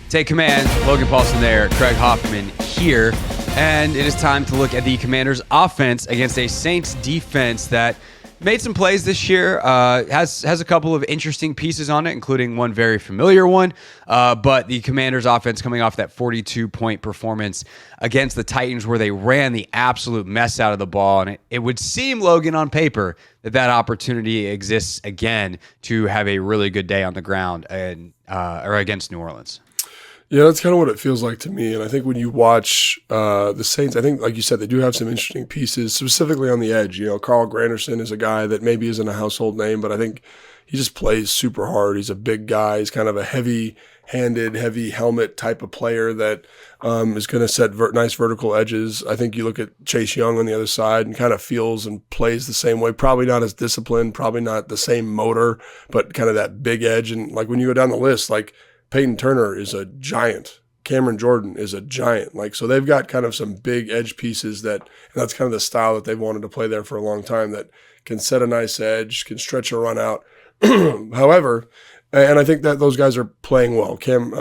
Take command. Logan Paulson there, Craig Hoffman here. And it is time to look at the Commanders' offense against a Saints defense that made some plays this year, has a couple of interesting pieces on it, including one very familiar one. But the Commanders' offense coming off that 42-point performance against the Titans where they ran the absolute mess out of the ball. And it would seem, Logan, on paper, that opportunity exists again to have a really good day on the ground and or against New Orleans. Yeah, that's kind of what it feels like to me. And I think when you watch the Saints, I think, like you said, they do have some interesting pieces, specifically on the edge. You know, Carl Granderson is a guy that maybe isn't a household name, but I think he just plays super hard. He's a big guy. He's kind of a heavy-handed, heavy helmet type of player that is going to set nice vertical edges. I think you look at Chase Young on the other side and kind of feels and plays the same way. Probably not as disciplined, probably not the same motor, but kind of that big edge. And like when you go down the list, like Peyton Turner is a giant. Cameron Jordan is a giant. So they've got kind of some big edge pieces and that's kind of the style that they've wanted to play there for a long time, that can set a nice edge, can stretch a run out. However, and I think that those guys are playing well. Cam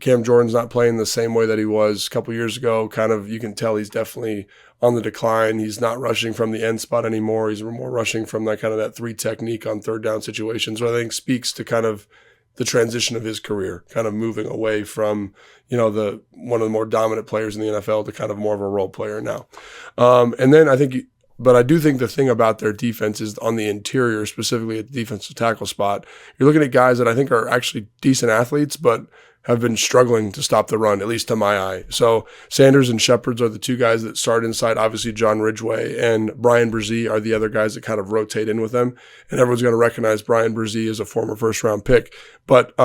Jordan's not playing the same way that he was a couple years ago. Kind of, you can tell he's definitely on the decline. He's not rushing from the end spot anymore. He's more rushing from that 3 technique on third down situations, which I think speaks to kind of the transition of his career, kind of moving away from, one of the more dominant players in the NFL to kind of more of a role player now. And then but I do think the thing about their defense is on the interior, specifically at the defensive tackle spot, you're looking at guys that I think are actually decent athletes, but have been struggling to stop the run, at least to my eye. So Sanders and Shepherds are the 2 guys that start inside. Obviously, John Ridgway and Brian Brzee are the other guys that kind of rotate in with them. And everyone's going to recognize Brian Brzee as a former first-round pick. But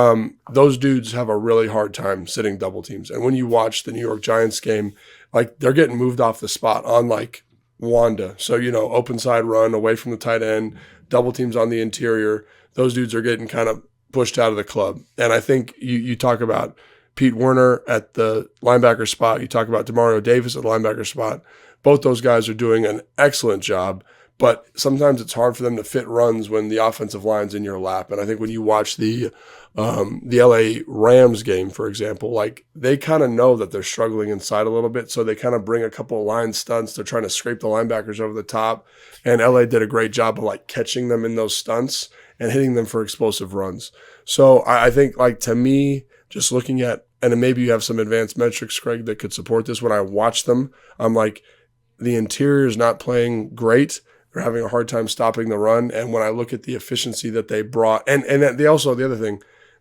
those dudes have a really hard time sitting double teams. And when you watch the New York Giants game, they're getting moved off the spot on Wanda. So, open side run away from the tight end, double teams on the interior. Those dudes are getting kind of pushed out of the club. And I think you talk about Pete Werner at the linebacker spot. You talk about Demario Davis at the linebacker spot. Both those guys are doing an excellent job, but sometimes it's hard for them to fit runs when the offensive line's in your lap. And I think when you watch the LA Rams game, for example, they kind of know that they're struggling inside a little bit. So they kind of bring a couple of line stunts. They're trying to scrape the linebackers over the top. And LA did a great job of catching them in those stunts and hitting them for explosive runs. So I think, to me, just looking at, and maybe you have some advanced metrics, Craig, that could support this. When I watch them, I'm the interior is not playing great. They're having a hard time stopping the run. And when I look at the efficiency that they brought, and they also, the other thing,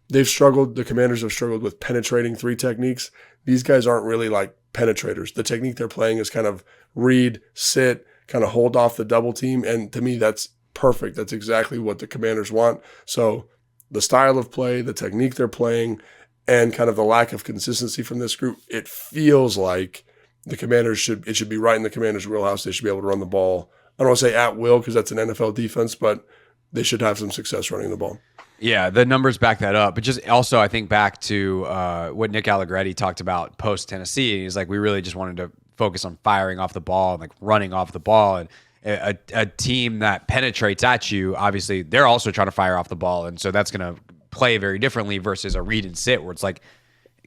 the Commanders have struggled with penetrating 3 techniques. These guys aren't really penetrators. The technique they're playing is kind of read, sit, kind of hold off the double team. And to me, that's perfect. That's exactly what the Commanders want. So the style of play, the technique they're playing, and kind of the lack of consistency from this group, it feels like the Commanders should be right in the Commanders' wheelhouse. They should be able to run the ball. I don't want to say at will because that's an NFL defense, but they should have some success running the ball. Yeah, the numbers back that up. But just also, I think back to what Nick Allegretti talked about post-Tennessee. He's we really just wanted to focus on firing off the ball and running off the ball. And a team that penetrates at you, obviously, they're also trying to fire off the ball. And so that's going to play very differently versus a read and sit where it's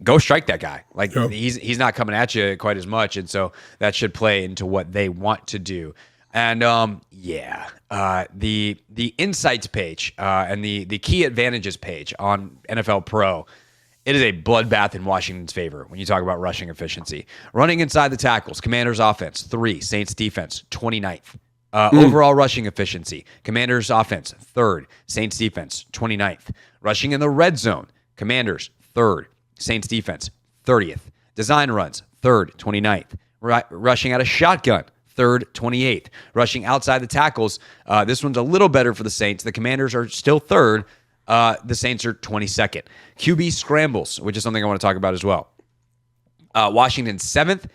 go strike that guy. Yep. He's not coming at you quite as much. And so that should play into what they want to do. And the insights page and the key advantages page on NFL Pro, it is a bloodbath in Washington's favor when you talk about rushing efficiency. Running inside the tackles, Commanders offense, 3. Saints defense, 29th. Overall rushing efficiency, Commanders offense, 3rd. Saints defense, 29th. Rushing in the red zone, Commanders, 3rd. Saints defense, 30th. Design runs, 3rd, 29th. Rushing out of shotgun, 3rd, 28th. Rushing outside the tackles, this one's a little better for the Saints. The Commanders are still 3rd. The Saints are 22nd. QB scrambles, which is something I want to talk about as well. Washington 7th.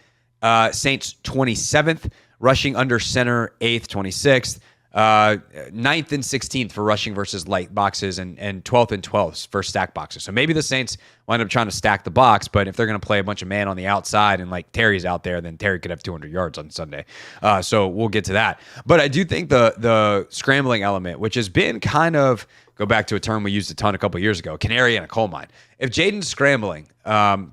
Saints 27th. Rushing under center 8th, 26th. 9th and 16th for rushing versus light boxes, and 12th and 12th for stack boxes. So maybe the Saints wind up trying to stack the box, but if they're going to play a bunch of man on the outside and Terry's out there, then Terry could have 200 yards on Sunday. So we'll get to that. But I do think the scrambling element, which has been kind of go back to a term we used a ton a couple years ago, canary in a coal mine. If Jayden's scrambling,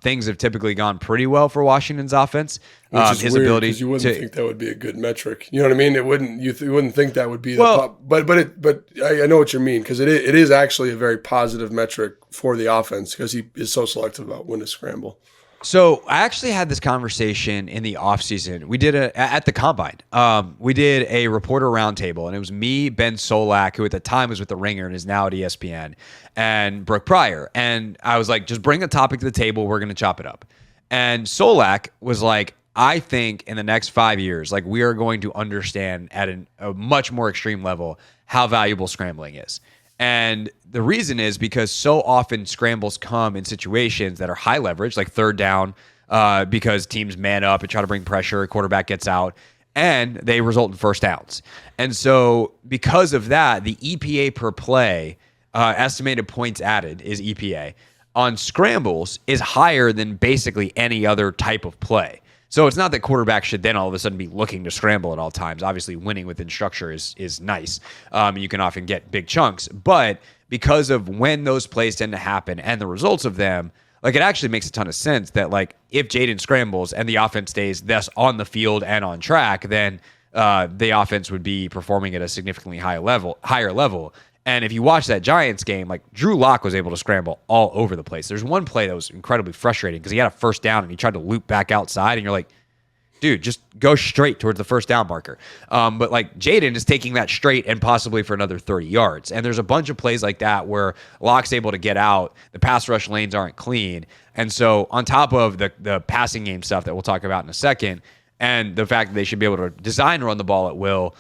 things have typically gone pretty well for Washington's offense. Which is his weird ability because you wouldn't think that would be a good metric. You know what I mean? It wouldn't. You wouldn't think that would be the Well, top. But I know what you mean because it is actually a very positive metric for the offense because he is so selective about when to scramble. So I actually had this conversation in the offseason. We did at the combine. We did a reporter roundtable, and it was me, Ben Solak, who at the time was with the Ringer and is now at ESPN, and Brooke Pryor. And I was like, just bring a topic to the table. We're going to chop it up. And Solak was like, I think in the next 5 years, like we are going to understand at a much more extreme level how valuable scrambling is. And the reason is because so often scrambles come in situations that are high leverage, like third down, because teams man up and try to bring pressure, quarterback gets out, and they result in first downs. And so because of that, the EPA per play, estimated points added is EPA, on scrambles is higher than basically any other type of play. So it's not that quarterbacks should then all of a sudden be looking to scramble at all times. Obviously, winning within structure is nice. You can often get big chunks. But because of when those plays tend to happen and the results of them, like it actually makes a ton of sense that like if Jayden scrambles and the offense stays thus on the field and on track, then the offense would be performing at a significantly higher level. And if you watch that Giants game, like Drew Lock was able to scramble all over the place. There's one play that was incredibly frustrating because he had a first down and he tried to loop back outside, and you're like, dude, just go straight towards the first down marker. But like Jayden is taking that straight and possibly for another 30 yards. And there's a bunch of plays like that where Lock's able to get out, the pass rush lanes aren't clean. And so on top of the passing game stuff that we'll talk about in a second, and the fact that they should be able to design run the ball at will,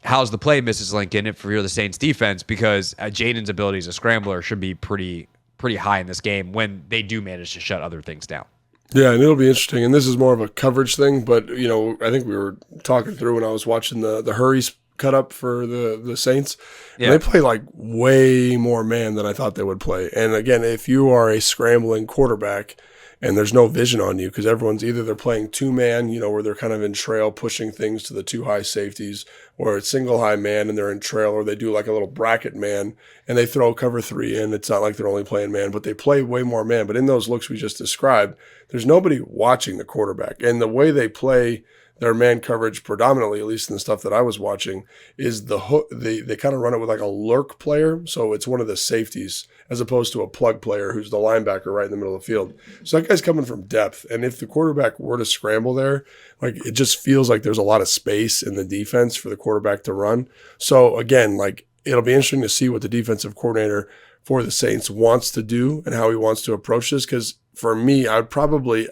how's the play, Mrs. Lincoln, if you're the Saints defense? Because Jayden's ability as a scrambler should be pretty high in this game when they do manage to shut other things down. Yeah, and it'll be interesting. And this is more of a coverage thing, but you know, I think we were talking through when I was watching the hurries cut up for the Saints. Yeah. They play like way more man than I thought they would play. And again, if you are a scrambling quarterback and there's no vision on you because everyone's either they're playing two-man, you know, where they're kind of in trail pushing things to the two high safeties, or it's single high man and they're in trail, or they do like a little bracket man and they throw cover three in. It's not like they're only playing man, but they play way more man. But in those looks we just described, there's nobody watching the quarterback. And the way they play their man coverage predominantly, at least in the stuff that I was watching, is the hook. They kind of run it with like a lurk player. So it's one of the safeties as opposed to a plug player who's the linebacker right in the middle of the field. So that guy's coming from depth. And if the quarterback were to scramble there, like it just feels like there's a lot of space in the defense for the quarterback to run. So again, like it'll be interesting to see what the defensive coordinator for the Saints wants to do and how he wants to approach this. Because for me, I'd probably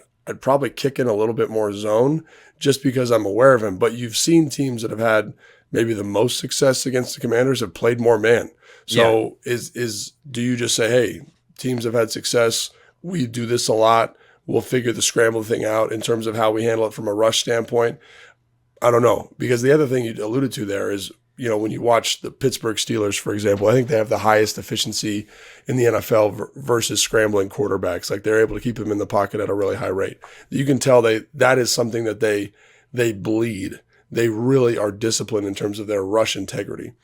kick in a little bit more zone just because I'm aware of him. But you've seen teams that have had maybe the most success against the Commanders have played more man. So do you just say, hey, teams have had success, we do this a lot, we'll figure the scramble thing out in terms of how we handle it from a rush standpoint? I don't know. Because the other thing you alluded to there is, you know, when you watch the Pittsburgh Steelers, for example, I think they have the highest efficiency in the NFL versus scrambling quarterbacks. Like they're able to keep them in the pocket at a really high rate. You can tell that is something that they bleed. They really are disciplined in terms of their rush integrity.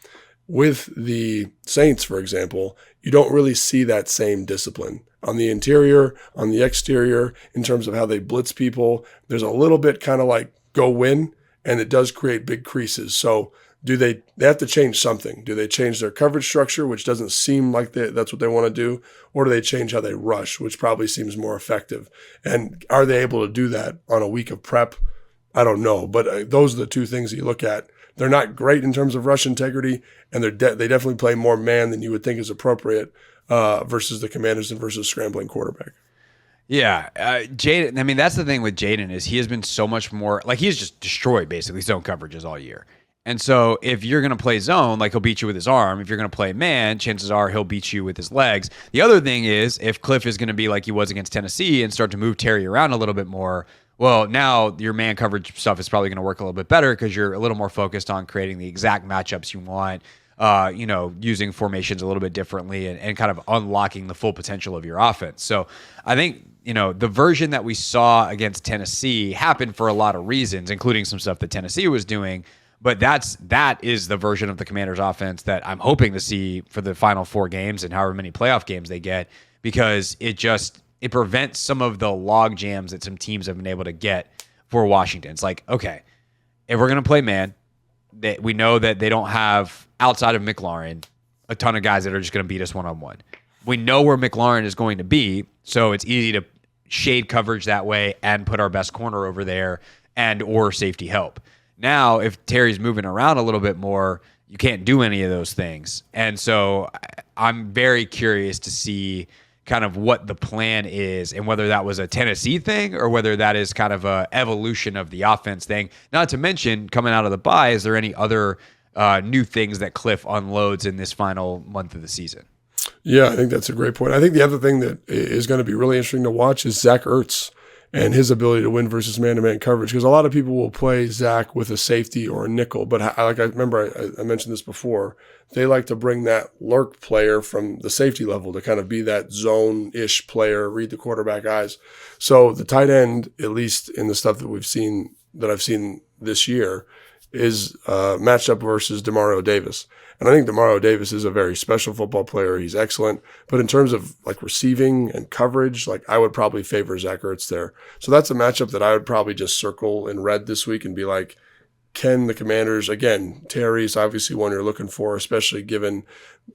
With the Saints, for example, you don't really see that same discipline. On the interior, on the exterior, in terms of how they blitz people, there's a little bit kind of like go win, and it does create big creases. So do they have to change something? Do they change their coverage structure, which doesn't seem like that's what they want to do? Or do they change how they rush, which probably seems more effective? And are they able to do that on a week of prep? I don't know. But those are the two things that you look at. They're not great in terms of rush integrity, and they definitely play more man than you would think is appropriate versus the Commanders and versus scrambling quarterback. Yeah, Jayden. I mean, that's the thing with Jayden is he has been so much more like he's just destroyed basically zone coverages all year. And so if you're going to play zone, like he'll beat you with his arm. If you're going to play man, chances are he'll beat you with his legs. The other thing is if Cliff is going to be like he was against Tennessee and start to move Terry around a little bit more, well, now your man coverage stuff is probably going to work a little bit better because you're a little more focused on creating the exact matchups you want, using formations a little bit differently and kind of unlocking the full potential of your offense. So I think, the version that we saw against Tennessee happened for a lot of reasons, including some stuff that Tennessee was doing. But that is the version of the Commanders offense that I'm hoping to see for the final 4 games and however many playoff games they get, because it prevents some of the log jams that some teams have been able to get for Washington. It's like, okay, if we're going to play man, we know that they don't have, outside of McLaurin, a ton of guys that are just going to beat us one-on-one. We know where McLaurin is going to be, so it's easy to shade coverage that way and put our best corner over there and or safety help. Now, if Terry's moving around a little bit more, you can't do any of those things. And so I'm very curious to see kind of what the plan is and whether that was a Tennessee thing or whether that is kind of a evolution of the offense thing. Not to mention, coming out of the bye, is there any other new things that Cliff unloads in this final month of the season? Yeah, I think that's a great point. I think the other thing that is going to be really interesting to watch is Zach Ertz and his ability to win versus man-to-man coverage, because a lot of people will play Zach with a safety or a nickel, but I mentioned this before, they like to bring that lurk player from the safety level to kind of be that zone-ish player, read the quarterback eyes. So the tight end, at least in the stuff that I've seen this year, is matched up versus Demario Davis. And I think Demario Davis is a very special football player. He's excellent. But in terms of like receiving and coverage, like I would probably favor Zach Ertz there. So that's a matchup that I would probably just circle in red this week and be like, can the Commanders, again, Terry's obviously one you're looking for, especially given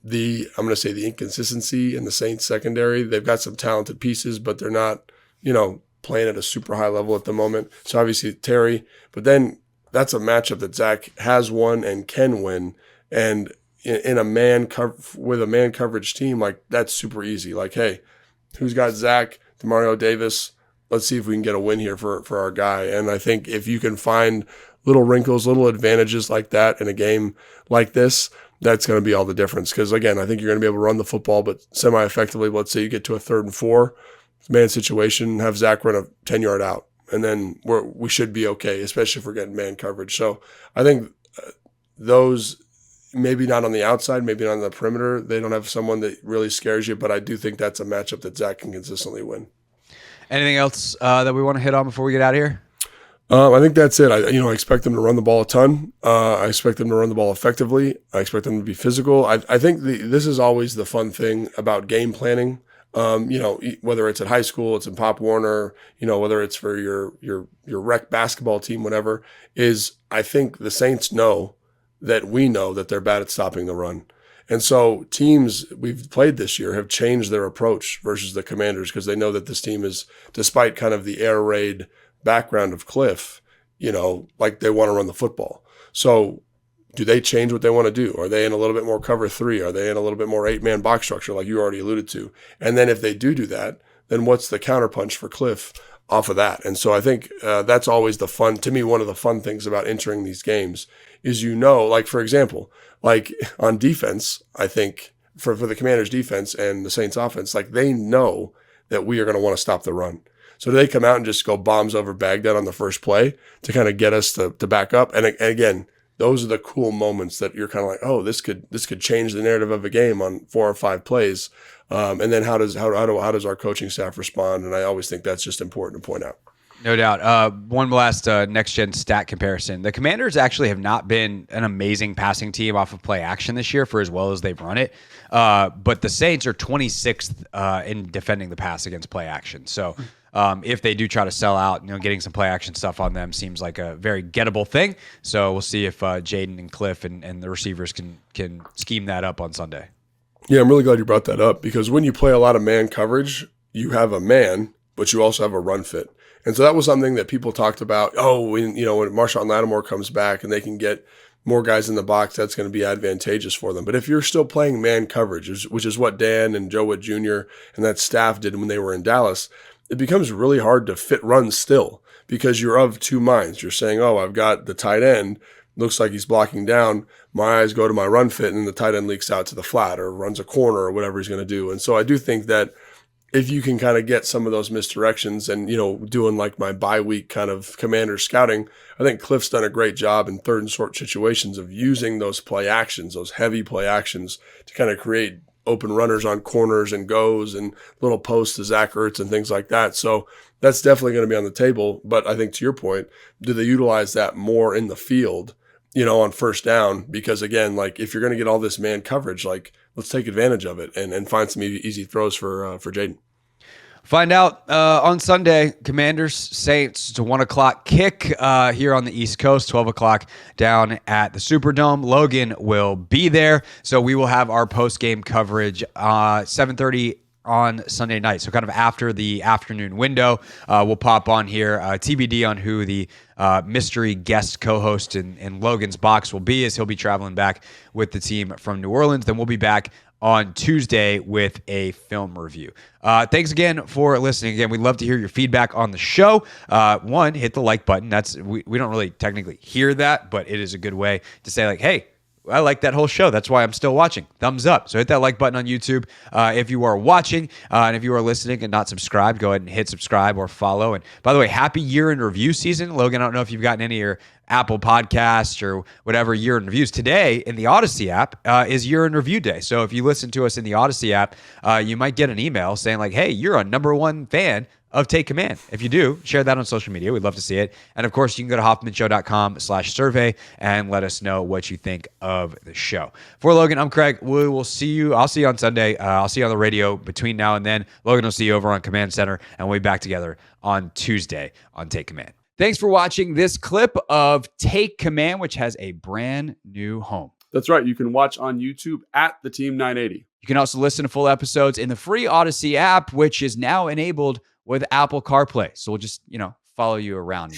the inconsistency in the Saints secondary. They've got some talented pieces, but they're not, playing at a super high level at the moment. So obviously Terry, but then that's a matchup that Zach has won and can win. And in with a man coverage team, like that's super easy. Like, hey, who's got Zach, Demario Davis? Let's see if we can get a win here for our guy. And I think if you can find little wrinkles, little advantages like that in a game like this, that's going to be all the difference. Because again, I think you're going to be able to run the football, but semi-effectively. Let's say you get to a 3rd and 4 man situation, have Zach run a 10-yard out, and then we should be okay, especially if we're getting man coverage. So I think those. Maybe not on the outside, maybe not on the perimeter. They don't have someone that really scares you, but I do think that's a matchup that Zach can consistently win. Anything else that we want to hit on before we get out of here? I think that's it. I expect them to run the ball a ton. I expect them to run the ball effectively. I expect them to be physical. I think this is always the fun thing about game planning. Whether it's at high school, it's in Pop Warner, whether it's for your rec basketball team, whatever, is I think the Saints know that we know that they're bad at stopping the run. And so teams we've played this year have changed their approach versus the Commanders because they know that this team is, despite kind of the air raid background of Cliff, like they want to run the football. So do they change what they want to do? Are they in a little bit more cover 3? Are they in a little bit more 8-man box structure like you already alluded to? And then if they do that, then what's the counterpunch for Cliff off of that? And so I think that's always one of the fun things about entering these games is, like, for example, like on defense, I think for the Commanders defense and the Saints offense, like they know that we are going to want to stop the run. So do they come out and just go bombs over Baghdad on the first play to kind of get us to back up? And again, those are the cool moments that you're kind of like, oh, this could change the narrative of a game on 4 or 5 plays. And then how does our coaching staff respond? And I always think that's just important to point out. No doubt. One last next-gen stat comparison. The Commanders actually have not been an amazing passing team off of play action this year for as well as they've run it. But the Saints are 26th in defending the pass against play action. So if they do try to sell out, getting some play action stuff on them seems like a very gettable thing. So we'll see if Jayden and Cliff and the receivers can scheme that up on Sunday. Yeah, I'm really glad you brought that up because when you play a lot of man coverage, you have a man, but you also have a run fit. And so that was something that people talked about. Oh, when Marshawn Lattimore comes back and they can get more guys in the box, that's going to be advantageous for them. But if you're still playing man coverage, which is what Dan and Joe Wood Jr. and that staff did when they were in Dallas, it becomes really hard to fit runs still because you're of two minds. You're saying, oh, I've got the tight end. Looks like he's blocking down. My eyes go to my run fit, and then the tight end leaks out to the flat or runs a corner or whatever he's going to do. And so I do think that if you can kind of get some of those misdirections and, doing like my bye week kind of commander scouting, I think Cliff's done a great job in 3rd and short situations of using those play actions, those heavy play actions to kind of create open runners on corners and goes and little posts to Zach Ertz and things like that. So that's definitely going to be on the table. But I think to your point, do they utilize that more in the field on first down, because again, like if you're going to get all this man coverage, like let's take advantage of it and find some easy throws for Jayden. Find out on Sunday, Commanders, Saints. It's a 1 o'clock kick here on the East Coast, 12 o'clock down at the Superdome. Logan will be there, so we will have our post-game coverage 7:30 on Sunday night. So kind of after the afternoon window, we'll pop on here. TBD on who the mystery guest co-host in Logan's box will be, as he'll be traveling back with the team from New Orleans. Then we'll be back on Tuesday with a film review. Thanks again for listening. Again, we'd love to hear your feedback on the show. One, hit the like button. We don't really technically hear that, but it is a good way to say like, hey, I like that whole show. That's why I'm still watching. Thumbs up. So hit that like button on YouTube if you are watching. And if you are listening and not subscribed, go ahead and hit subscribe or follow. And by the way, happy year in review season. Logan, I don't know if you've gotten any of your Apple Podcasts or whatever year in reviews. Today in the Odyssey app is year in review day. So if you listen to us in the Odyssey app, you might get an email saying like, hey, you're a #1 fan of Take Command. If you do, share that on social media. We'd love to see it. And of course, you can go to hoffmanshow.com/survey and let us know what you think of the show. For Logan, I'm Craig. We will see you. I'll see you on Sunday. I'll see you on the radio between now and then. Logan will see you over on Command Center, and we'll be back together on Tuesday on Take Command. Thanks for watching this clip of Take Command, which has a brand new home. That's right. You can watch on YouTube at the Team 980. You can also listen to full episodes in the free Odyssey app, which is now enabled with Apple CarPlay. So we'll just, follow you around.